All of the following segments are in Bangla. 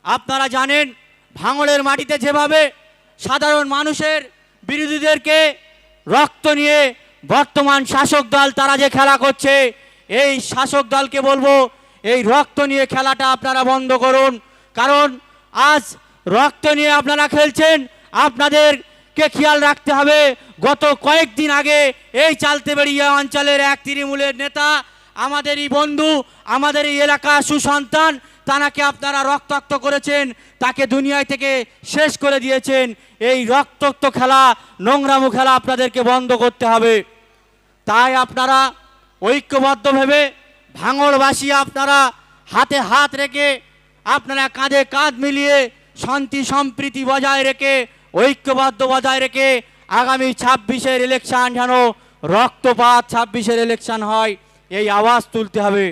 আপনারা জানেন ভাঙড়ের মাটিতে যেভাবে সাধারণ মানুষের বিরোধীদেরকে রক্ত নিয়ে বর্তমান শাসক দল তারা যে খেলা করছে, এই শাসক দলকে বলবো এই রক্ত নিয়ে খেলাটা আপনারা বন্ধ করুন। কারণ আজ রক্ত নিয়ে আপনারা খেলছেন, আপনাদেরকে খেয়াল রাখতে হবে গত কয়েকদিন আগে এই চালতেবেড়িয়া অঞ্চলের এক তৃণমূলের নেতা, আমাদেরই বন্ধু, আমাদের এই এলাকার সুসন্তান, তাকে আপনারা রক্তাক্ত করেছেন, তাকে দুনিয়া থেকে শেষ করে দিয়েছেন। এই রক্তাক্ত খেলা, নোংরামু খেলা আপনাদেরকে বন্ধ করতে হবে। তাই আপনারা ঐক্যবদ্ধভাবে ভাঙড়বাসী আপনারা হাতে হাত রেখে, আপনারা কাঁধে কাঁধ মিলিয়ে শান্তি সম্প্রীতি বজায় রেখে, ঐক্যবদ্ধ বজায় রেখে আগামী 26-এর ইলেকশন যেন রক্তপাত 26-এর ইলেকশন হয়, এই আওয়াজ তুলতে হবে।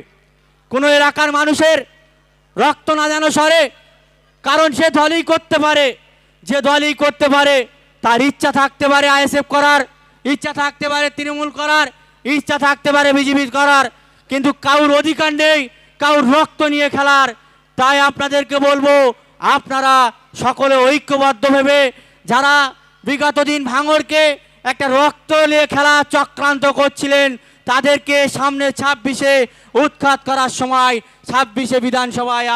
কোনো এলাকার মানুষের রক্ত না যেন সরে, কারণ সে দলই করতে পারে, যে দলই করতে পারে তার ইচ্ছা থাকতে পারে আইএসএফ করার, ইচ্ছা থাকতে পারে তৃণমূল করার, ইচ্ছা থাকতে পারে বিজেপি করার, কিন্তু কারোর অধিকার নেই কারোর রক্ত নিয়ে খেলার। তাই আপনাদেরকে বলবো আপনারা সকলে ঐক্যবদ্ধভাবে, যারা বিগত দিন ভাঙড়কে একটা রক্ত নিয়ে খেলা চক্রান্ত করছিলেন, তাদেরকে সামনে 26-এ উৎখাত করার সময় 26-এ বিধানসভায়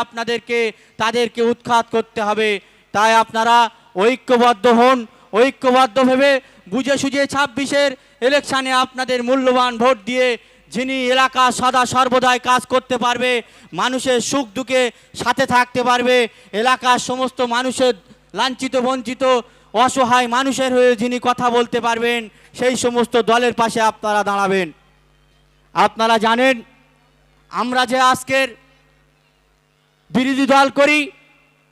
তাদেরকে উৎখাত করতে হবে। তাই আপনারা ঐক্যবদ্ধ হন, ঐক্যবদ্ধভাবে বুঝে সুঝে 26-এর ইলেকশানে আপনাদের মূল্যবান ভোট দিয়ে যিনি এলাকা সদা সর্বদাই কাজ করতে পারবে, মানুষের সুখ দুঃখে সাথে থাকতে পারবে, এলাকার সমস্ত মানুষের লাঞ্ছিত বঞ্চিত অসহায় মানুষের হয়ে যিনি কথা বলতে পারবেন, সেই সমস্ত দলের পাশে আপনারা দাঁড়াবেন। আপনারা জানেন আমরা যে আজকের বিরোধী দল করি,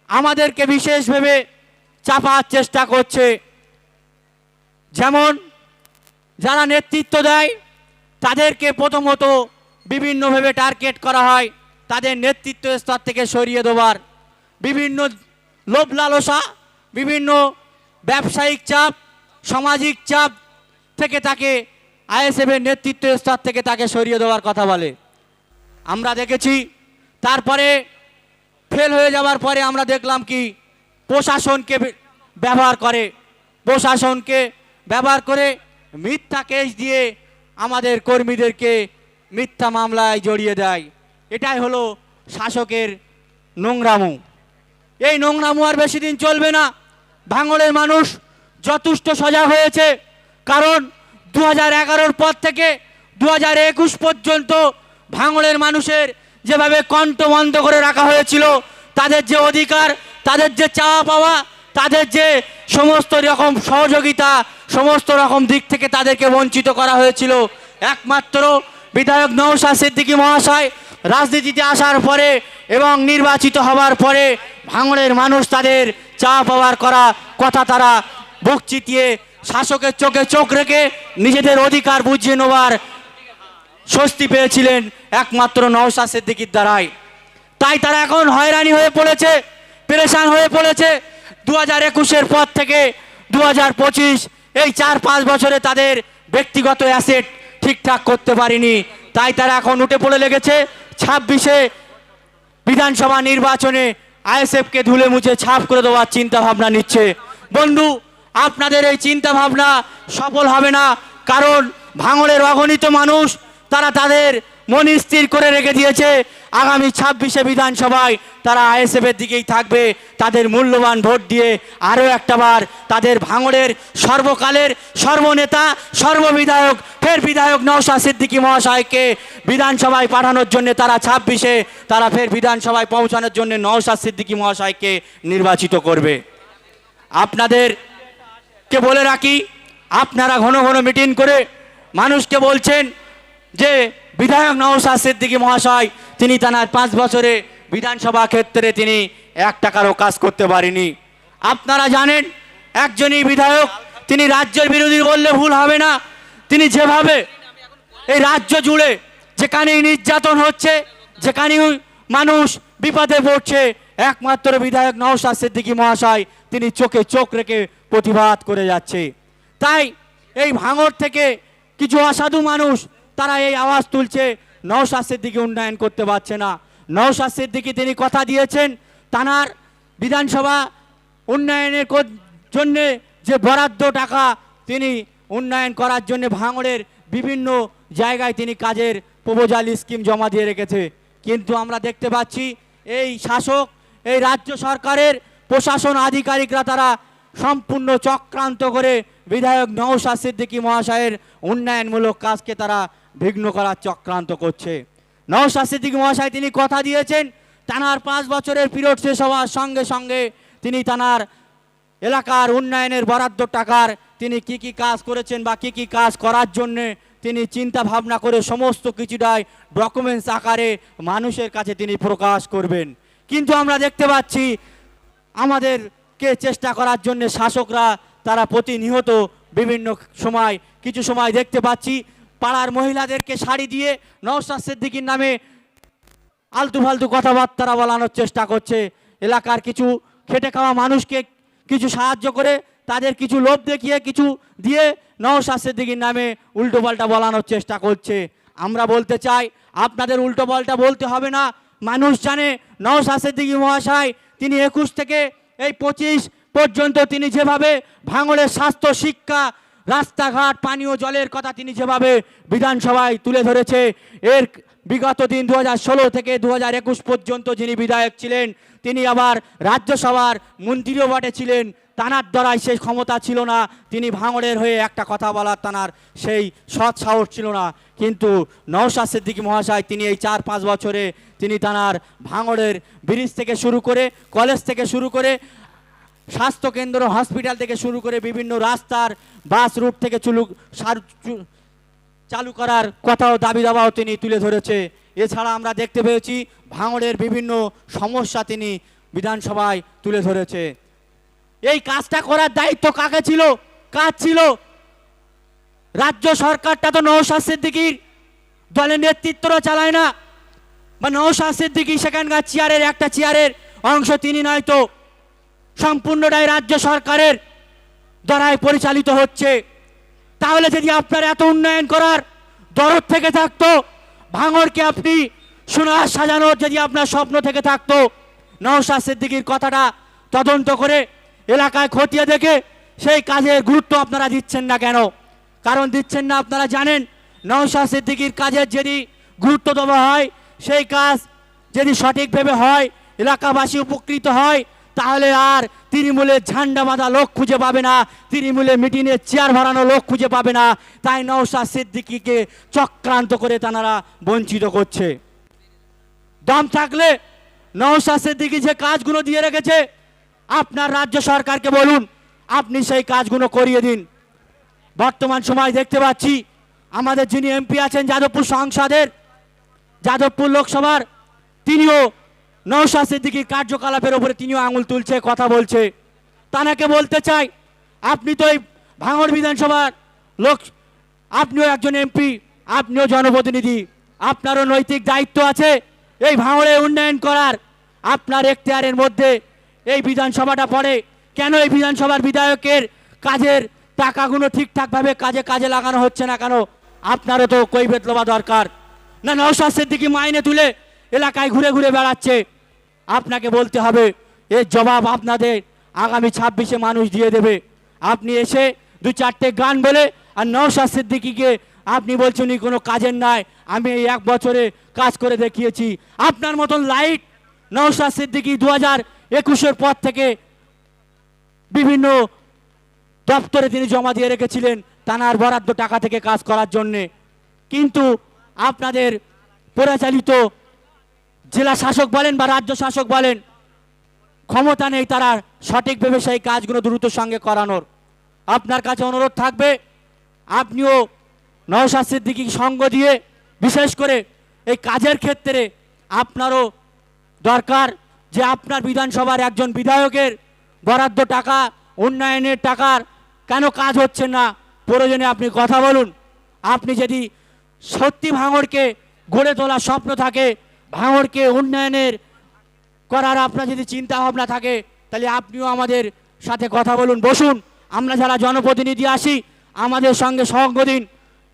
আমাদেরকে বিশেষভাবে চাপার চেষ্টা করছে। যেমন যারা নেতৃত্ব দেয় তাদেরকে প্রথমত বিভিন্নভাবে টার্গেট করা হয়, তাদের নেতৃত্ব স্তর থেকে সরিয়ে দেওয়ার বিভিন্ন লোভ লালসা, বিভিন্ন ব্যবসায়িক চাপ, সামাজিক চাপ থেকে তাকে আইএসএফের নেতৃত্ব স্তর থেকে তাকে সরিয়ে দেওয়ার কথা বলে আমরা দেখেছি। তারপরে ফেল হয়ে যাওয়ার পরে আমরা দেখলাম কি প্রশাসনকে ব্যবহার করে মিথ্যা কেস দিয়ে আমাদের কর্মীদেরকে মিথ্যা মামলায় জড়িয়ে দেয়। এটাই হলো শাসকের নোংরামু। এই নোংরামু আর বেশি দিন চলবে না। ভাঙড়ের মানুষ যথেষ্ট সজাগ হয়েছে, কারণ 2011-র পর থেকে 2021 পর্যন্ত ভাঙড়ের মানুষের যেভাবে কণ্ঠ বন্ধ করে রাখা হয়েছিল, তাদের যে অধিকার, তাদের যে চাওয়া পাওয়া, তাদের যে সমস্ত রকম সহযোগিতা, সমস্ত রকম দিক থেকে তাদেরকে বঞ্চিত করা হয়েছিল, একমাত্র বিধায়ক নওশাদ সিদ্দিকী মহাশয় রাজনীতিতে আসার পরে এবং নির্বাচিত হওয়ার পরে ভাঙড়ের মানুষ তাদের চাওয়া পাওয়ার কথা তারা বুক চিতিয়ে শাসকের চোখে চোখ রেখে নিজেদের অধিকার বুঝিয়ে নেওয়ার স্বস্তি পেয়েছিলেন একমাত্র নওশাদ সিদ্দিকীর দ্বারাই। তাই তারা এখন হয়রানি হয়ে পড়েছে, পেরেশান হয়ে পড়েছে। 2021-এর পর থেকে 2025 এই 4-5 বছরে তাদের ব্যক্তিগত অ্যাসেট ঠিকঠাক করতে পারেনি। তাই তারা এখন উঠে পড়ে লেগেছে 26-এ বিধানসভা নির্বাচনে আইএসএফকে ধুলে মুছে ছাপ করে দেওয়ার চিন্তা ভাবনা নিচ্ছে। বন্ধু, আপনাদের এই চিন্তা ভাবনা সফল হবে না, কারণ ভাঙড়ের অগণিত মানুষ তারা তাদের মন স্থির করে রেখে দিয়েছে আগামী 26-এ বিধানসভায় তারা আইএসএফের দিকেই থাকবে। তাদের মূল্যবান ভোট দিয়ে আরও একটাবার তাদের ভাঙড়ের সর্বকালের সর্বনেতা সর্ববিধায়ক ফের বিধায়ক নওশাদ সিদ্দিকী মহাশয়কে বিধানসভায় পাঠানোর জন্য তারা 26-এ তারা ফের বিধানসভায় পৌঁছানোর জন্য নওশাদ সিদ্দিকী মহাশয়কে নির্বাচিত করবে। আপনাদেরকে বলে রাখি, আপনারা ঘন ঘন মিটিং করে মানুষকে বলছেন যে বিধায়ক নওশাদ সিদ্দিকী মহাশয় তিনি তার 5 বছরে বিধানসভা ক্ষেত্রে তিনি 1 টাকারও কাজ করতে পারেনি। আপনারা জানেন একজনই বিধায়ক, তিনি রাজ্যের বিরোধী বললে ভুল হবে না। তিনি যেভাবে এই রাজ্য জুড়ে যেখানেই নির্যাতন হচ্ছে, যেখানেই মানুষ বিপদে পড়ছে, একমাত্র বিধায়ক নওশাদ সিদ্দিকী মহাশয় তিনি চোখে চোখ রেখে প্রতিবাদ করে যাচ্ছে। তাই এই ভাঙড় থেকে কিছু অসাধু মানুষ তারা এই আওয়াজ তুলছে নওশাদ সিদ্দিকী উন্নয়ন করতে পারছে না। নওশাদ সিদ্দিকী তিনি কথা দিয়েছেন তার বিধানসভা উন্নয়নের জন্য যে বরাদ্দ টাকা তিনি উন্নয়ন করার জন্য ভাঙড়ের বিভিন্ন জায়গায় তিনি কাজের প্রপোজাল স্কিম জমা দিয়ে রেখেছে, কিন্তু আমরা দেখতে পাচ্ছি এই শাসক, এই রাজ্য সরকারের প্রশাসন আধিকারিকরা তারা সম্পূর্ণ চক্রান্ত করে বিধায়ক নওশাদ সিদ্দিকী মহাশয়ের উন্নয়নমূলক কাজকে তারা বিঘ্ন করার চক্রান্ত করছে। নওশাদ সিদ্দিকী মহাশয় তিনি কথা দিয়েছেন টানার 5 বছরের পিরিয়ড শেষ হওয়ার সঙ্গে সঙ্গে তিনি তানার এলাকার উন্নয়নের বরাদ্দ টাকার তিনি কি কাজ করেছেন বা কি কাজ করার জন্যে তিনি চিন্তা ভাবনা করে সমস্ত কিছুটাই ডকুমেন্টস আকারে মানুষের কাছে তিনি প্রকাশ করবেন। কিন্তু আমরা দেখতে পাচ্ছি আমাদেরকে চেষ্টা করার জন্য শাসকরা তারা প্রতিনিয়ত বিভিন্ন সময় কিছু সময় দেখতে পাচ্ছি পাড়ার মহিলাদেরকে শাড়ি দিয়ে নওশাদ সিদ্দিকীর নামে আলতু ফালতু কথাবার্তা বলানোর চেষ্টা করছে, এলাকার কিছু খেটে খাওয়া মানুষকে কিছু সাহায্য করে তাদের কিছু লোভ দেখিয়ে কিছু দিয়ে নওশাদ সিদ্দিকীর নামে উল্টোপাল্টা বলানোর চেষ্টা করছে। আমরা বলতে চাই আপনাদের উল্টোপাল্টা বলতে হবে না, মানুষ জানে নওশাদ সিদ্দিকী মহাশয় তিনি 21 থেকে এই 25 পর্যন্ত তিনি যেভাবে ভাঙড়ের স্বাস্থ্য, শিক্ষা, রাস্তাঘাট, পানীয় জলের কথা তিনি যেভাবে বিধানসভায় তুলে ধরেছে, এর বিগত দিন 2016 থেকে 2021 পর্যন্ত যিনি বিধায়ক ছিলেন তিনি আবার রাজ্যসভার মন্ত্রীও বটে ছিলেন, তানার দ্বারাই সেই ক্ষমতা ছিল না, তিনি ভাঙড়ের হয়ে একটা কথা বলার তানার সেই সৎ সাহস ছিল না। কিন্তু নওশাদ সিদ্দিকী মহাশয় তিনি এই 4-5 বছরে তিনি তানার ভাঙড়ের ব্রিজ থেকে শুরু করে, কলেজ থেকে শুরু করে, স্বাস্থ্যকেন্দ্র, হসপিটাল থেকে শুরু করে বিভিন্ন রাস্তার বাস রুট থেকে চালু করার কথাও দাবি দাবাও তিনি তুলে ধরেছে। এছাড়া আমরা দেখতে পেয়েছি ভাঙড়ের বিভিন্ন সমস্যা তিনি বিধানসভায় তুলে ধরেছে। এই কাজটা করার দায়িত্ব কাকে ছিল? কাজ ছিল রাজ্য সরকারটা তো নওশাদ সিদ্দিকীর দলের নেতৃত্বরা চালায় না, বা নওশাদ সিদ্দিকী সেখানকার চেয়ারের একটা চেয়ারের অংশ তিনি নয়, তো সম্পূর্ণটাই রাজ্য সরকারের দ্বারাই পরিচালিত হচ্ছে। তাহলে যদি আপনার এত উন্নয়ন করার দরদ থেকে থাকতো, ভাঙড়কে আপনি সোনার সাজানোর যদি আপনার স্বপ্ন থেকে থাকতো, নওশাদ সিদ্দিকীর কথাটা তদন্ত করে এলাকায় খতিয়ে দেখে সেই কাজের গুরুত্ব আপনারা দিচ্ছেন না কেন? কারণ দিচ্ছেন না আপনারা জানেন, নওশাদ সিদ্দিকীর কাজের যদি গুরুত্ব দেওয়া হয়, সেই কাজ যদি সঠিকভাবে হয়, এলাকাবাসী উপকৃত হয়, তাহলে আর তৃণমূলের ঝান্ডা বাঁধা লোক খুঁজে পাবে না, তৃণমূলের মিটিংয়ে চেয়ার ভরানো লোক খুঁজে পাবে না। তাই নওশাদ সিদ্দিকীকে চক্রান্ত করে তারা বঞ্চিত করছে। দম থাকলে নওশাদ সিদ্দিকী যে কাজগুলো দিয়ে রেখেছে আপনার রাজ্য সরকারকে বলুন, আপনি সেই কাজগুলো করিয়ে দিন। বর্তমান সময় দেখতে পাচ্ছি আমাদের যিনি এমপি আছেন যাদবপুর সংসদের, যাদবপুর লোকসভার, তিনিও নওশাদ সিদ্দিকীর কার্যকলাপের উপরে তিনিও আঙুল তুলছে, কথা বলছে। তানাকে বলতে চাই, আপনি তো এই ভাঙড় বিধানসভার লোক, আপনিও একজন এমপি, আপনিও জনপ্রতিনিধি, আপনারও নৈতিক দায়িত্ব আছে এই ভাঙড়ে উন্নয়ন করার। আপনার এখতিয়ারের মধ্যে এই বিধানসভাটা পড়ে, কেন এই বিধানসভার বিধায়কের কাজের টাকাগুলো ঠিকঠাকভাবে কাজে লাগানো হচ্ছে না কেন? আপনারও তো কৈফিয়ত দেওয়া দরকার। না নওশাদ সিদ্দিকী মাইনে তুলে এলাকায় ঘুরে ঘুরে বেড়াচ্ছে, আপনাকে বলতে হবে এর জবাব আপনাদের আগামী 26-এ মানুষ দিয়ে দেবে। আপনি এসে 2-4টে গান বলে আর নওশাদ সিদ্দিকীকে আপনি বলছেন কোনো কাজের নাই, আমি এই 1 বছরে কাজ করে দেখিয়েছি। আপনার মতন লাইট নওশাদ সিদ্দিকী 2021-এর পর থেকে বিভিন্ন দপ্তরে তিনি জমা দিয়ে রেখেছিলেন তানার বরাদ্দ টাকা থেকে কাজ করার জন্যে, কিন্তু আপনাদের পরিচালিত জেলা শাসক বলেন বা রাজ্য শাসক বলেন, ক্ষমতা নেই তারা সঠিকভাবে সেই কাজগুলো দ্রুত সঙ্গে করানোর। আপনার কাছে অনুরোধ থাকবে আপনিও নওশাদ সিদ্দিকী সঙ্গ দিয়ে বিশেষ করে এই কাজের ক্ষেত্রে আপনারও দরকার যে আপনার বিধানসভার একজন বিধায়কের বরাদ্দ টাকা, উন্নয়নের টাকার কেন কাজ হচ্ছে না, প্রয়োজনে আপনি কথা বলুন। আপনি যদি সত্যি ভাঙড়কে গড়ে তোলার স্বপ্ন থাকে, ভাঙড়কে উন্নয়নের করার আপনার যদি চিন্তা ভাবনা থাকে, তাহলে আপনিও আমাদের সাথে কথা বলুন, বসুন। আমরা যারা জনপ্রতিনিধি আসি আমাদের সঙ্গে সঙ্গ দিন।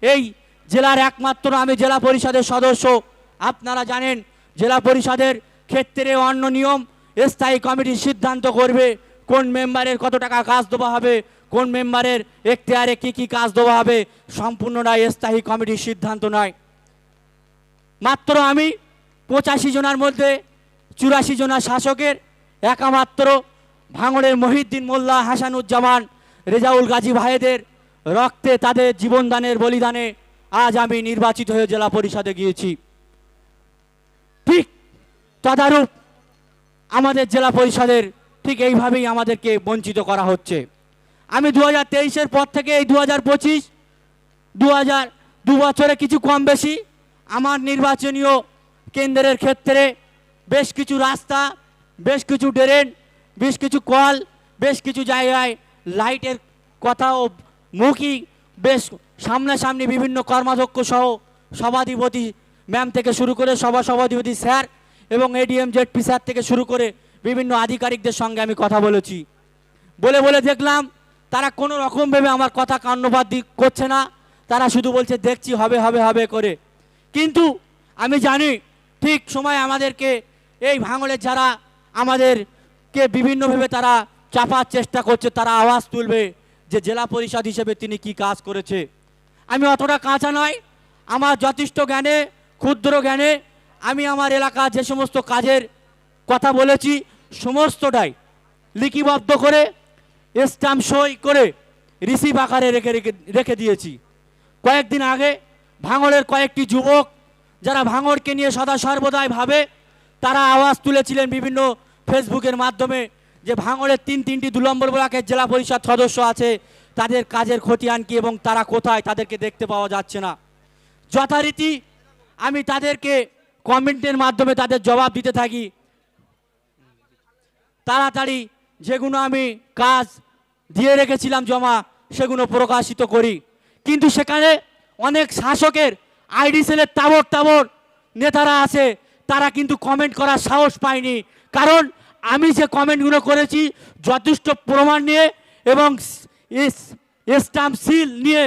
এই জেলার একমাত্র আমি জেলা পরিষদের সদস্য, আপনারা জানেন জেলা পরিষদের ক্ষেত্রে অন্য নিয়ম, স্থায়ী কমিটি সিদ্ধান্ত করবে কোন মেম্বারের কত টাকা কাজ দেওয়া হবে, কোন মেম্বারের এখতিয়ারে কী কী কাজ দেওয়া হবে, সম্পূর্ণটাই স্থায়ী কমিটির সিদ্ধান্ত নয়। মাত্র আমি 85 জনের মধ্যে 84 জনা শাসকের একামাত্র ভাঙড়ের মহিউদ্দিন মোল্লা, হাসানুজ্জামান, রেজাউল গাজী ভাইদের রক্তে, তাদের জীবনদানের বলিদানে আজ আমি নির্বাচিত হয়ে জেলা পরিষদে গিয়েছি। ঠিক তদারূপ আমাদের জেলা পরিষদের ঠিক এইভাবেই আমাদেরকে বঞ্চিত করা হচ্ছে। আমি 2023-এর পর থেকে এই 2025 দু বছরে কিছু কম বেশি আমার নির্বাচনীয় কেন্দ্রের ক্ষেত্রে বেশ কিছু রাস্তা, বেশ কিছু ড্রেন, বেশ কিছু কল, বেশ কিছু জায়গায় লাইটের কথা ও মুখী বেশ সামনাসামনি বিভিন্ন কর্মাধ্যক্ষ সহ সভাধিপতি ম্যাম থেকে শুরু করে সভাধিপতি স্যার এবং এডিএম জেডপি স্যার থেকে শুরু করে বিভিন্ন আধিকারিকদের সঙ্গে আমি কথা বলেছি। বলে দেখলাম তারা কোনো রকমভাবে আমার কথা কর্ণপাত করছে না, তারা শুধু বলছে দেখছি হবে হবে হবে করে। কিন্তু আমি জানি ঠিক সময় আমাদেরকে এই ভাঙড়ের যারা আমাদেরকে বিভিন্নভাবে তারা চাপার চেষ্টা করছে, তারা আওয়াজ তুলবে যে জেলা পরিষদ হিসেবে তিনি কি কাজ করেছে। আমি অতটা কাঁচা নয়, আমার যথেষ্ট জ্ঞানে, ক্ষুদ্র জ্ঞানে আমি আমার এলাকার যে সমস্ত কাজের কথা বলেছি সমস্তটাই লিপিবদ্ধ করে স্ট্যাম্প সই করে রিসিভ আকারে রেখে দিয়েছি। কয়েকদিন আগে ভাঙড়ের কয়েকটি যুবক যারা ভাঙড়কে নিয়ে সদা সর্বদাই ভাবে, তারা আওয়াজ তুলেছিলেন বিভিন্ন ফেসবুকের মাধ্যমে যে ভাঙড়ের 3টি 2 নম্বর ব্লকের জেলা পরিষদ সদস্য আছে, তাদের কাজের খতিয়ান কি এবং তারা কোথায়, তাদেরকে দেখতে পাওয়া যাচ্ছে না। যথারীতি আমি তাদেরকে কমেন্টের মাধ্যমে তাদের জবাব দিতে থাকি, তাড়াতাড়ি যেগুলো আমি কাজ দিয়ে রেখেছিলাম জমা সেগুলো প্রকাশিত করি। কিন্তু সেখানে অনেক শাসকের আইডি সেলের তাবর নেতারা আছে, তারা কিন্তু কমেন্ট করার সাহস পায়নি। কারণ আমি যে কমেন্টগুলো করেছি যথেষ্ট প্রমাণ নিয়ে এবং স্ট্যাম্প সিল নিয়ে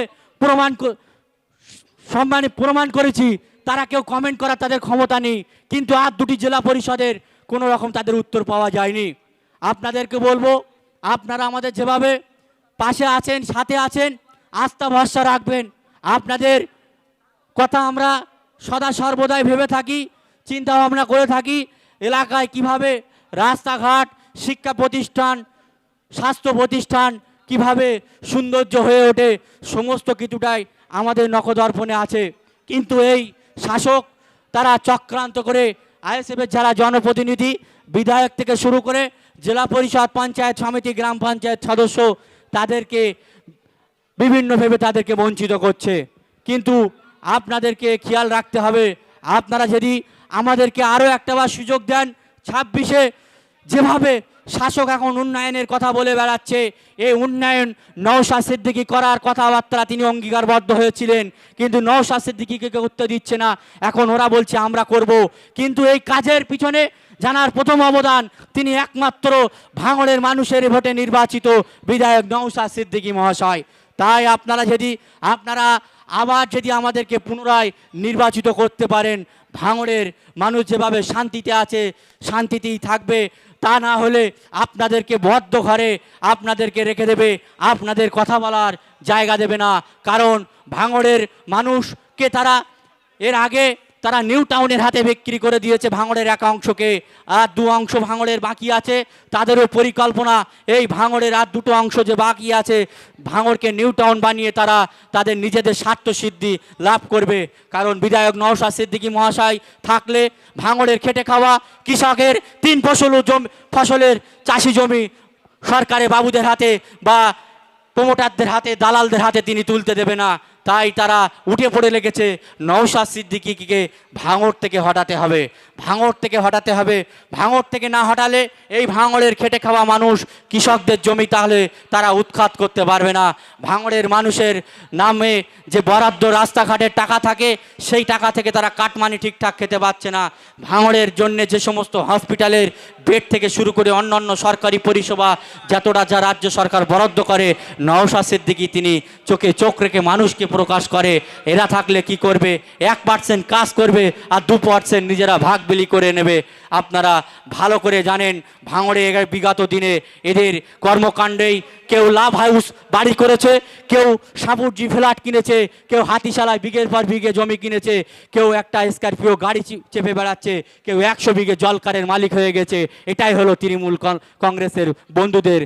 প্রমাণ করেছি, তারা কেউ কমেন্ট করা তাদের ক্ষমতা নেই। কিন্তু আর 2টি জেলা পরিষদের কোনো রকম তাদের উত্তর পাওয়া যায়নি। আপনাদেরকে বলবো, আপনারা আমাদের যেভাবে পাশে আছেন, সাথে আছেন, আস্থা ভরসা রাখবেন। আপনাদের কথা আমরা সদা সর্বদাই ভেবে থাকি, চিন্তা ভাবনা করে থাকি এলাকায় কিভাবে রাস্তাঘাট, শিক্ষা প্রতিষ্ঠান, স্বাস্থ্য প্রতিষ্ঠান কিভাবে সৌন্দর্য হয়ে ওঠে, সমস্ত কিছুটাই আমাদের নখদর্পণে আছে। কিন্তু এই শাসক তারা চক্রান্ত করে আইএসএফের যারা জনপ্রতিনিধি, বিধায়ক থেকে শুরু করে জেলা পরিষদ, পঞ্চায়েত সমিতি, গ্রাম পঞ্চায়েত সদস্য, তাদেরকে বিভিন্নভাবে তাদেরকে বঞ্চিত করছে। কিন্তু আপনাদেরকে খেয়াল রাখতে হবে, আপনারা যদি আমাদেরকে আরও একটাবার সুযোগ দেন, 26-এ যেভাবে শাসক এখন উন্নয়নের কথা বলে বেড়াচ্ছে, এই উন্নয়ন নওশাদ সিদ্দিকী করার কথাবার্তা তিনি অঙ্গীকারবদ্ধ হয়েছিলেন, কিন্তু নওশাদ সিদ্দিকীকে করতে দিচ্ছে না। এখন ওরা বলছে আমরা করব, কিন্তু এই কাজের পিছনে জানার প্রথম অবদান তিনি একমাত্র ভাঙড়ের মানুষের ভোটে নির্বাচিত বিধায়ক নওশাদ সিদ্দিকী মহাশয়। তাই আপনারা আবার যদি আমাদেরকে পুনরায় নির্বাচিত করতে পারেন, ভাঙড়ের মানুষ যেভাবে শান্তিতে আছে শান্তিতেই থাকবে। তা না হলে আপনাদেরকে বদ্ধ ঘরে আপনাদেরকে রেখে দেবে, আপনাদের কথা বলার জায়গা দেবে না। কারণ ভাঙড়ের মানুষকে এর আগে তারা নিউ টাউনের হাতে বিক্রি করে দিয়েছে ভাঙড়ের এক অংশকে, আর 2 অংশ ভাঙড়ের বাকি আছে। তাদেরও পরিকল্পনা এই ভাঙড়ের আর 2টো অংশ যে বাকি আছে, ভাঙড়কে নিউ টাউন বানিয়ে তারা তাদের নিজেদের স্বার্থ সিদ্ধি লাভ করবে। কারণ বিধায়ক নওশাদ সিদ্দিকী মহাশয় থাকলে ভাঙড়ের খেটে খাওয়া কৃষকের 3 ফসলের চাষি জমি সরকারের বাবুদের হাতে বা প্রমোটারদের হাতে, দালালদের হাতে তিনি তুলতে দেবে না। তাই তারা উঠে পড়ে লেগেছে নওশাদ সিদ্দিকীকে ভাঙড় থেকে হটাতে হবে, ভাঙড় থেকে না হটালে এই ভাঙড়ের খেটে খাওয়া মানুষ, কৃষকদের জমি তাহলে তারা উৎখাত করতে পারবে না। ভাঙড়ের মানুষের নামে যে বরাদ্দ রাস্তাঘাটের টাকা থাকে, সেই টাকা থেকে তারা কাটমানি ঠিকঠাক খেতে পারছে না। ভাঙড়ের জন্য যে সমস্ত হসপিটালের বেড থেকে শুরু করে অন্যান্য সরকারি পরিষেবা যতটা যা রাজ্য সরকার বরাদ্দ করে, নওশাদ সিদ্দিকী তিনি চোখে চোখ রেখে মানুষকে প্রকাশ করে। এরা থাকলে কি করবে? 1% কাজ করবে আর 2% নিজেরা ভাগ বিলি করে নেবে। আপনারা ভালো করে জানেন ভাঙড়ে বিগত দিনে এদের কর্মকাণ্ডেই কেউ লাভ হাউস বাড়ি করেছে, কেউ সাপুরজি ফ্ল্যাট কিনেছে, কেউ হাতিশালায় বিঘের পর বিঘে জমি কিনেছে, কেউ একটা স্করপিও গাড়ি চেপে বেড়াচ্ছে, কেউ 100 বিঘে জলকারের মালিক হয়ে গেছে। এটাই হলো তৃণমূল কংগ্রেসের বন্ধুদের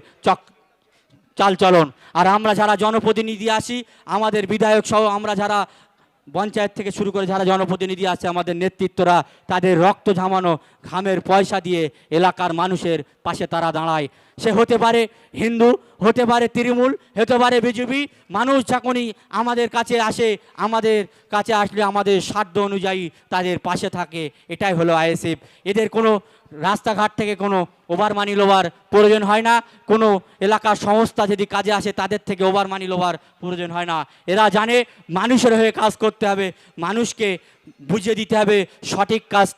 চালচলন। আর আমরা যারা জনপ্রতিনিধি আসি, আমাদের বিধায়ক সহ আমরা যারা পঞ্চায়েত থেকে শুরু করে যারা জনপ্রতিনিধি আছে, আমাদের নেতৃত্বরা তাদের রক্ত ঝামানো ঘামের পয়সা দিয়ে এলাকার মানুষের পাশে তারা দাঁড়ায়। সে হতে পারে হিন্দু, হতে পারে তৃণমূল, হতে পারে বিজেপি। মানুষ যখনই আমাদের কাছে আসে, আমাদের কাছে আসলে আমাদের সাধ্য অনুযায়ী তাদের পাশে থাকে। এটাই হলো আইএসএফ। এদের কোনো রাস্তাঘাট থেকে কোনো ওভার মানি লোভার প্রয়োজন হয় না। কোনো এলাকার সংস্থা যদি কাজে আসে তাদের থেকে ওভার মানি লোভার প্রয়োজন হয় না। এরা জানে মানুষের হয়ে কাজ করতে হবে, মানুষকে বুঝিয়ে দিতে হবে সঠিক কাজটা।